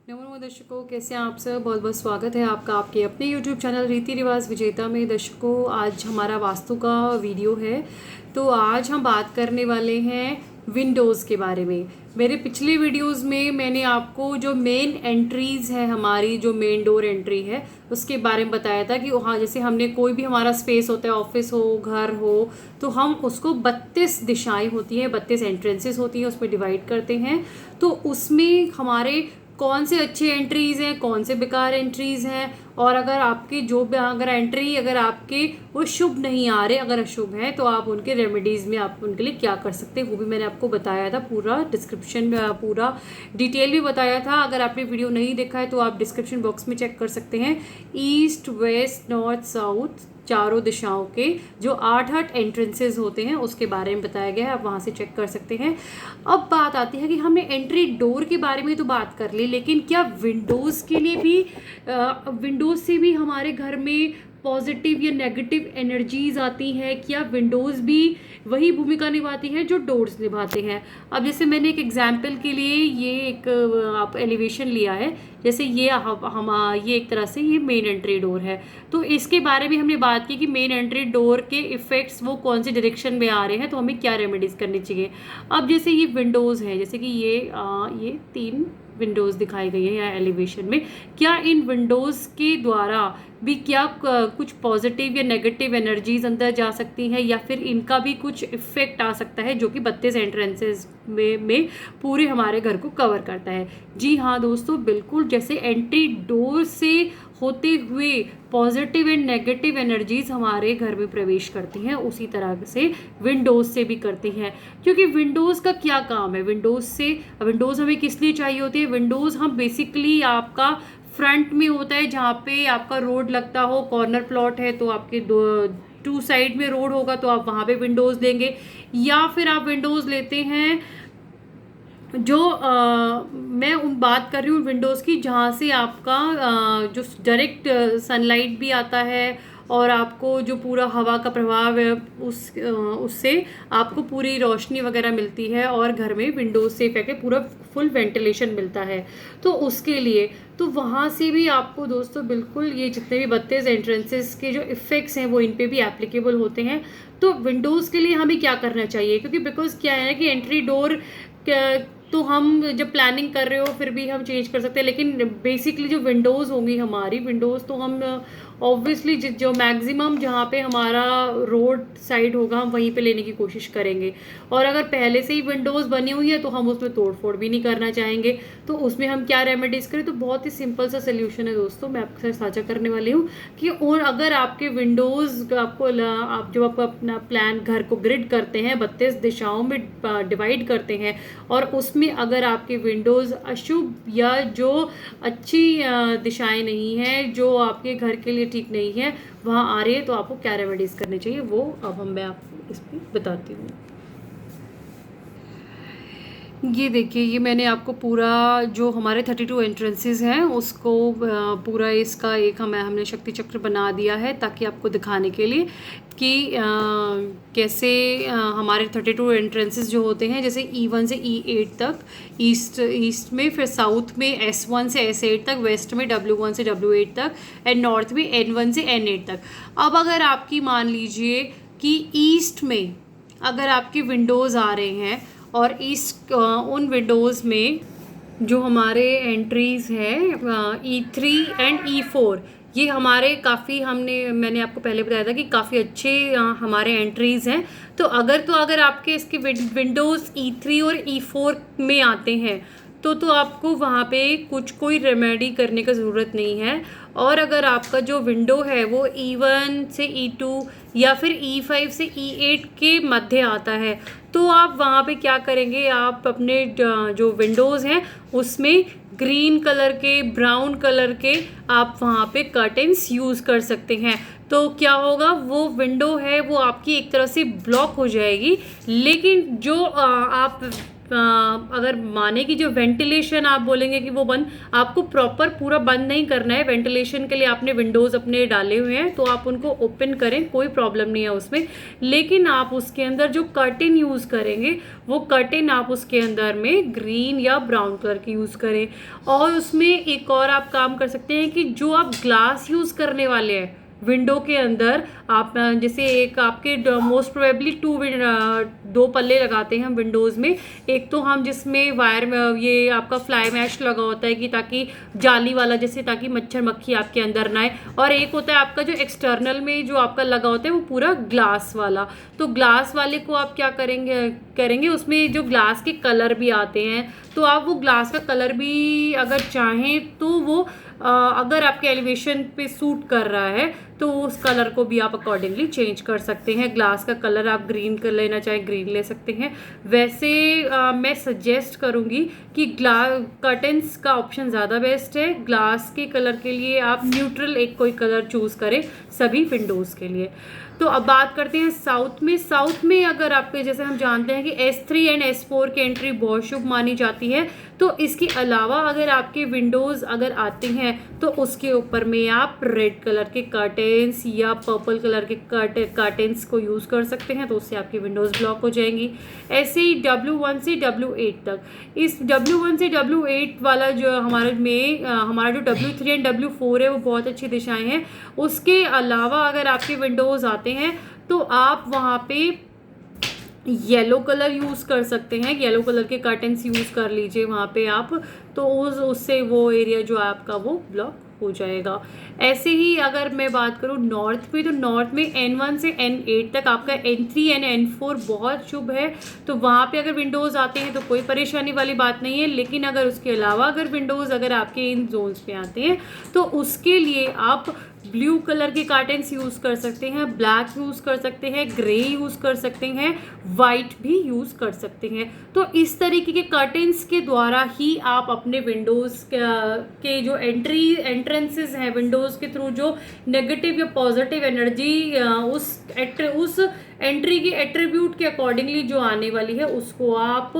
नमस्कार दर्शकों, कैसे हैं आप सब। बहुत बहुत स्वागत है आपका आपके अपने YouTube चैनल रीति रिवाज विजेता में। दर्शकों, आज हमारा वास्तु का वीडियो है। तो आज हम बात करने वाले हैं विंडोज़ के बारे में। मेरे पिछले वीडियोस में मैंने आपको जो मेन एंट्रीज़ है, हमारी जो मेन डोर एंट्री है, उसके बारे में बताया था कि हाँ, जैसे हमने कोई भी हमारा स्पेस होता है, ऑफिस हो, घर हो, तो हम उसको 32 दिशाएं होती हैं, 32 एंट्रेंसेस होती हैं, उसमें डिवाइड करते हैं। तो उसमें हमारे कौन से अच्छे एंट्रीज़ हैं, कौन से बेकार एंट्रीज़ हैं, और अगर आपके अगर एंट्री अगर आपके वो शुभ नहीं आ रहे, अगर अशुभ है, तो आप उनके रेमेडीज़ में आप उनके लिए क्या कर सकते हैं, वो भी मैंने आपको बताया था। पूरा डिस्क्रिप्शन में पूरा डिटेल भी बताया था। अगर आपने वीडियो नहीं देखा है तो आप डिस्क्रिप्शन बॉक्स में चेक कर सकते हैं। ईस्ट, वेस्ट, नॉर्थ, साउथ, चारों दिशाओं के जो 8 एंट्रेंसेस होते हैं उसके बारे में बताया गया है, आप वहाँ से चेक कर सकते हैं। अब बात आती है कि हमने एंट्री डोर के बारे में तो बात कर ली, लेकिन क्या विंडोज़ के लिए भी विंडोज़ से भी हमारे घर में पॉजिटिव या नेगेटिव एनर्जीज आती हैं? क्या विंडोज़ भी वही भूमिका निभाती हैं जो डोर्स निभाते हैं? अब जैसे मैंने एक एग्जांपल के लिए ये एक आप एलिवेशन लिया है, जैसे ये ये एक तरह से ये मेन एंट्री डोर है। तो इसके बारे में हमने बात की कि मेन एंट्री डोर के इफ़ेक्ट्स वो कौन से डायरेक्शन में आ रहे हैं, तो हमें क्या रेमेडीज़ करनी चाहिए। अब जैसे ये विंडोज़ है, जैसे कि ये 3 विंडोज़ दिखाई गई है यहाँ एलिवेशन में। क्या इन विंडोज़ के द्वारा भी क्या कुछ पॉजिटिव या नेगेटिव एनर्जीज अंदर जा सकती हैं, या फिर इनका भी कुछ इफेक्ट आ सकता है जो कि 32 एंट्रेंसेज में पूरे हमारे घर को कवर करता है? जी हाँ दोस्तों, बिल्कुल। जैसे एंट्री डोर से होते हुए पॉजिटिव एंड नेगेटिव एनर्जीज हमारे घर में प्रवेश करती हैं, उसी तरह से विंडोज़ से भी करती हैं। क्योंकि विंडोज़ का क्या काम है, विंडोज़ हमें किस लिए चाहिए होती है? विंडोज़ हम बेसिकली आपका फ्रंट में होता है, जहाँ पे आपका रोड लगता हो, कॉर्नर प्लॉट है तो आपके 2 साइड में रोड होगा तो आप वहाँ पे विंडोज़ लेंगे, या फिर आप विंडोज़ लेते हैं जो मैं बात कर रही हूँ विंडोज़ की, जहाँ से आपका जो डायरेक्ट सनलाइट भी आता है और आपको जो पूरा हवा का प्रभाव है उससे आपको पूरी रोशनी वगैरह मिलती है, और घर में विंडोज़ से इफेक्ट पूरा फुल वेंटिलेशन मिलता है। तो उसके लिए तो वहाँ से भी आपको दोस्तों बिल्कुल ये जितने भी 32 एंट्रेंसेस के जो इफ़ेक्ट्स हैं वो इन पे भी एप्लीकेबल होते हैं। तो विंडोज़ के लिए हमें क्या करना चाहिए? क्योंकि बिकॉज क्या है कि एंट्री डोर तो हम जब प्लानिंग कर रहे हो फिर भी हम चेंज कर सकते हैं, लेकिन बेसिकली जो विंडोज़ होंगी हमारी विंडोज़, तो हम ऑब्वियसली जो मैक्सिमम जहाँ पे हमारा रोड साइड होगा हम वहीं पे लेने की कोशिश करेंगे। और अगर पहले से ही विंडोज़ बनी हुई है तो हम उसमें तोड़ फोड़ भी नहीं करना चाहेंगे। तो उसमें हम क्या रेमेडीज़ करें? तो बहुत ही सिंपल सा सोल्यूशन है दोस्तों, मैं आपके साथ साझा करने वाली हूँ कि और अगर आपके विंडोज़ आप जब आप अपना प्लान घर को ग्रिड करते हैं, 32 दिशाओं में डिवाइड करते हैं, और उसमें अगर आपके विंडोज़ अशुभ या जो अच्छी दिशाएं नहीं हैं, जो आपके घर के लिए ठीक नहीं है, वहाँ आ रही है, तो आपको क्या रेमेडीज़ करनी चाहिए वो अब मैं आपको इस पर बताती हूँ। ये देखिए, ये मैंने आपको पूरा जो हमारे 32 एंट्रेंसेस हैं उसको पूरा इसका एक हमने शक्ति चक्र बना दिया है, ताकि आपको दिखाने के लिए कि कैसे हमारे 32 एंट्रेंसेस जो होते हैं, जैसे E1 से E8 तक ईस्ट में, फिर साउथ में S1 से S8 तक, वेस्ट में W1 से W8 तक, एंड नॉर्थ में N1 से N8 तक। अब अगर आपकी मान लीजिए कि ईस्ट में अगर आपके विंडोज़ आ रहे हैं और उन विंडोज़ में जो हमारे एंट्रीज़ हैं E3 एंड E4, ये हमारे काफ़ी मैंने आपको पहले बताया था कि काफ़ी अच्छे हमारे एंट्रीज़ हैं। तो अगर आपके इसके विंडोज़ E3 और E4 में आते हैं तो आपको वहाँ पे कोई रेमेडी करने का ज़रूरत नहीं है। और अगर आपका जो विंडो है वो E1 से E2 या फिर E5 से E8 के मध्य आता है, तो आप वहाँ पे क्या करेंगे? आप अपने जो विंडोज़ हैं उसमें ग्रीन कलर के, ब्राउन कलर के आप वहाँ पे कर्टेन्स यूज़ कर सकते हैं। तो क्या होगा, वो विंडो है वो आपकी एक तरह से ब्लॉक हो जाएगी, लेकिन जो आप अगर माने कि जो वेंटिलेशन आप बोलेंगे कि वो बंद, आपको प्रॉपर पूरा बंद नहीं करना है। वेंटिलेशन के लिए आपने विंडोज़ अपने डाले हुए हैं तो आप उनको ओपन करें, कोई प्रॉब्लम नहीं है उसमें। लेकिन आप उसके अंदर जो कर्टेन यूज़ करेंगे वो कर्टेन आप उसके अंदर में ग्रीन या ब्राउन कलर की यूज़ करें। और उसमें एक और आप काम कर सकते हैं कि जो आप ग्लास यूज़ करने वाले हैं विंडो के अंदर, आप जैसे एक आपके मोस्ट प्रोबेबली दो पल्ले लगाते हैं हम विंडोज़ में। एक तो हम जिसमें वायर में ये आपका फ्लाई मैश लगा होता है कि ताकि जाली वाला, जैसे ताकि मच्छर मक्खी आपके अंदर ना आए। और एक होता है आपका जो एक्सटर्नल में जो आपका लगा होता है वो पूरा ग्लास वाला। तो ग्लास वाले को आप क्या करेंगे उसमें जो ग्लास के कलर भी आते हैं, तो आप वो ग्लास का कलर भी अगर चाहें तो वो अगर आपके एलिवेशन पे सूट कर रहा है तो उस कलर को भी आप अकॉर्डिंगली चेंज कर सकते हैं। ग्लास का कलर आप ग्रीन कर लेना चाहे ग्रीन ले सकते हैं। वैसे मैं सजेस्ट करूँगी कि कर्टेंस का ऑप्शन ज़्यादा बेस्ट है। ग्लास के कलर के लिए आप न्यूट्रल एक कोई कलर चूज़ करें सभी विंडोज़ के लिए। तो अब बात करते हैं साउथ में अगर आपके, जैसे हम जानते हैं कि S3 एंड S4 की एंट्री बहुत शुभ मानी जाती है। तो इसके अलावा अगर आपके विंडोज़ अगर आते हैं तो उसके ऊपर में आप रेड कलर के कर्टेंस या पर्पल कलर के कर्टेंस को यूज़ कर सकते हैं, तो उससे आपकी विंडोज़ ब्लॉक हो जाएंगी। ऐसे ही W1 से W8 तक, इस W1 से W8 वाला जो हमारा जो W3 एंड W4 है वो बहुत अच्छी दिशाएं हैं। उसके अलावा अगर आपके विंडोज़ आते हैं तो आप वहाँ पे येलो कलर यूज़ कर सकते हैं। येलो कलर के कर्टेंस यूज़ कर लीजिए वहाँ पे आप, तो उससे वो एरिया जो है आपका वो ब्लॉक हो जाएगा। ऐसे ही अगर मैं बात करूँ नॉर्थ में, तो नॉर्थ में N1 से N8 तक आपका N3 एंड N4 बहुत शुभ है। तो वहाँ पे अगर विंडोज़ आते हैं तो कोई परेशानी वाली बात नहीं है। लेकिन अगर उसके अलावा अगर विंडोज़ अगर आपके इन जोन्स पे आते हैं तो उसके लिए आप ब्लू कलर के कर्टेंस यूज़ कर सकते हैं, ब्लैक यूज़ कर सकते हैं, ग्रे यूज़ कर सकते हैं, वाइट भी यूज़ कर सकते हैं। तो इस तरीके के कर्टेंस के द्वारा ही आप अपने विंडोज़ के जो एंट्रेंसेस हैं विंडोज़ के थ्रू, जो नेगेटिव या पॉजिटिव एनर्जी उस एंट्री के एट्रीब्यूट के अकॉर्डिंगली जो आने वाली है उसको आप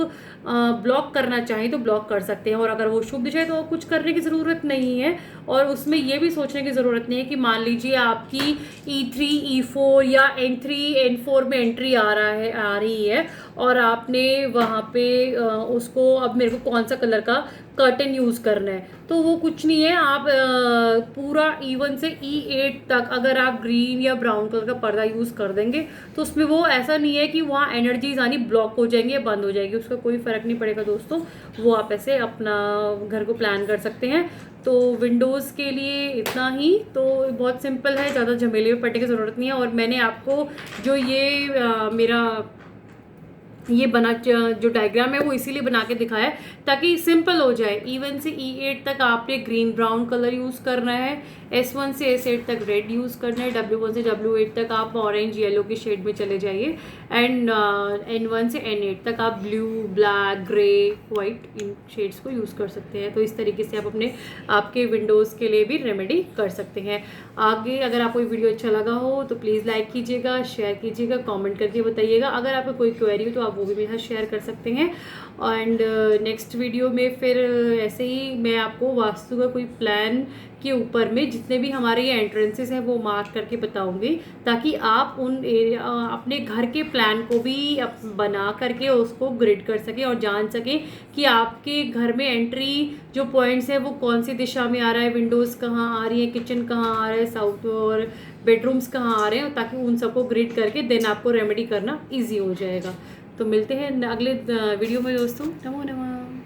ब्लॉक करना चाहें तो ब्लॉक कर सकते हैं। और अगर वो शुभ दिशा है तो कुछ करने की ज़रूरत नहीं है। और उसमें ये भी सोचने की ज़रूरत नहीं है कि मान लीजिए आपकी E3 E4 या N3 N4 में एंट्री आ रही है और आपने वहाँ पे उसको, अब मेरे को कौन सा कलर का कर्टेन यूज़ करना है, तो वो कुछ नहीं है। आप पूरा E1 से E8 तक अगर आप ग्रीन या ब्राउन कलर का पर्दा यूज़ कर देंगे तो उसमें वो ऐसा नहीं है कि वहाँ एनर्जीज आनी ब्लॉक हो जाएंगी या बंद हो जाएगी, उसका कोई फ़र्क नहीं पड़ेगा दोस्तों। वो आप ऐसे अपना घर को प्लान कर सकते हैं। तो विंडोज़ के लिए इतना ही, तो बहुत सिंपल है, ज़्यादा झमेले में पड़ने की ज़रूरत नहीं है। और मैंने आपको जो ये मेरा ये बना जो डायग्राम है वो इसीलिए बना के दिखाया है ताकि सिंपल हो जाए। E1 से E8 तक आपने ग्रीन ब्राउन कलर यूज़ करना है, S1 से S8 तक रेड यूज़ करना है, W1 से W8 तक आप ऑरेंज येलो के शेड में चले जाइए, एंड N1 से N8 तक आप blue black grey white in shades को यूज़ कर सकते हैं। तो इस तरीके से आप आपके विंडोज़ के लिए भी रेमेडी कर सकते हैं। आगे अगर आपको ये वीडियो अच्छा लगा हो तो प्लीज़ लाइक कीजिएगा, शेयर कीजिएगा, कमेंट करके बताइएगा। अगर आपको कोई क्वेरी हो तो आप वो भी मेरे साथ शेयर कर सकते हैं। एंड नेक्स्ट वीडियो में फिर ऐसे ही मैं आपको वास्तु का कोई प्लान के ऊपर में जितने भी हमारे ये एंट्रेंसेस हैं वो मार्क करके बताऊंगी, ताकि आप अपने घर के प्लान को भी बना करके उसको ग्रिड कर सकें और जान सकें कि आपके घर में एंट्री जो पॉइंट्स है वो कौन सी दिशा में आ रहा है, विंडोज़ कहाँ आ रही है, किचन कहाँ आ रहा है, साउथ और बेडरूम्स कहाँ आ रहे हैं, ताकि उन सबको ग्रिड करके देन आपको रेमेडी करना ईजी हो जाएगा। तो मिलते हैं अगले वीडियो में दोस्तों। नमो नमः।